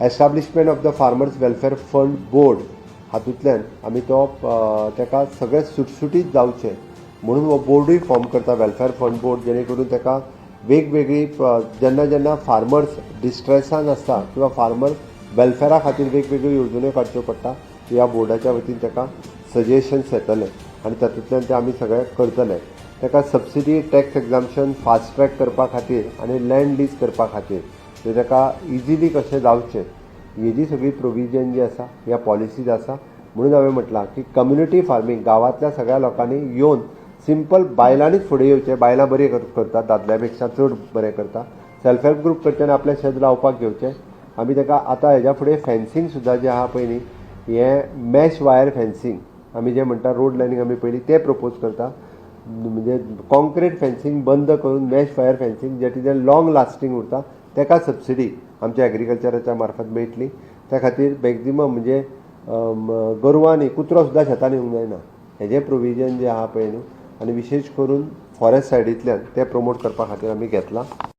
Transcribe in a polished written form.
Establishment of the farmers welfare fund board हातूंतल्यान आमी तो ताका सगळे सुटसुटीत जावचे म्हणून हो बोर्डूय फॉर्म करता वेलफेअर फंड बोर्ड, जेणे करून ताका वेगवेगळी जेन्ना जेन्ना फार्मर्स डिस्ट्रेसान आसता किंवा फार्मर वेलफेअरा खातीर वेगवेगळ्यो येवजण्यो काडच्यो पडटा, ह्या बोर्डाच्या वतीन ताका सजेशन्स येतले आनी तातूंतल्यान ते आमी सगळे करतले. ताका subsidy tax exemption fast track करपा खातीर आनी लँड लीज करपा खातीर ते ताका इजिली कशें जावचें हेजी सगळी प्रोविजन जी आसा ह्या पॉलिसीज आसा. म्हणून हांवें म्हटलां की कम्युनिटी फार्मींग गांवांतल्या सगळ्या लोकांनी येवन सिंपल बायलांनीच फुडें येवचें. बायलां बरी करतात, दादल्या पेक्षा चड बरें करता. सेल्फ हेल्प ग्रूप कडच्यान आपलें शेत लावपाक घेवचें. आमी ताका आतां हेज्या फुडें फेन्सींग सुद्दां जें आहा पळय न्ही, हें मॅश वायर फेन्सींग आमी जें म्हणटा रोड लायनींग आमी पयलीं तें प्रपोज करता. म्हणजे कॉन्क्रीट फेन्सींग बंद करून मॅश वायर फेन्सींग जें लॉंग लास्टींग उरता ताका सबसिडी आमच्या एग्रीकल्चराच्या मार्फत मेळटली. त्या खातीर मॅक्झिमम म्हणजे गोरवांनी कुत्रो सुद्दां शेतान येवंक जायना हेजें प्रोविजन जें आहा पळय न्हू, आनी विशेश करून फॉरेस्ट सायडींतल्यान तें प्रमोट करपा खातीर आमी घेतलां.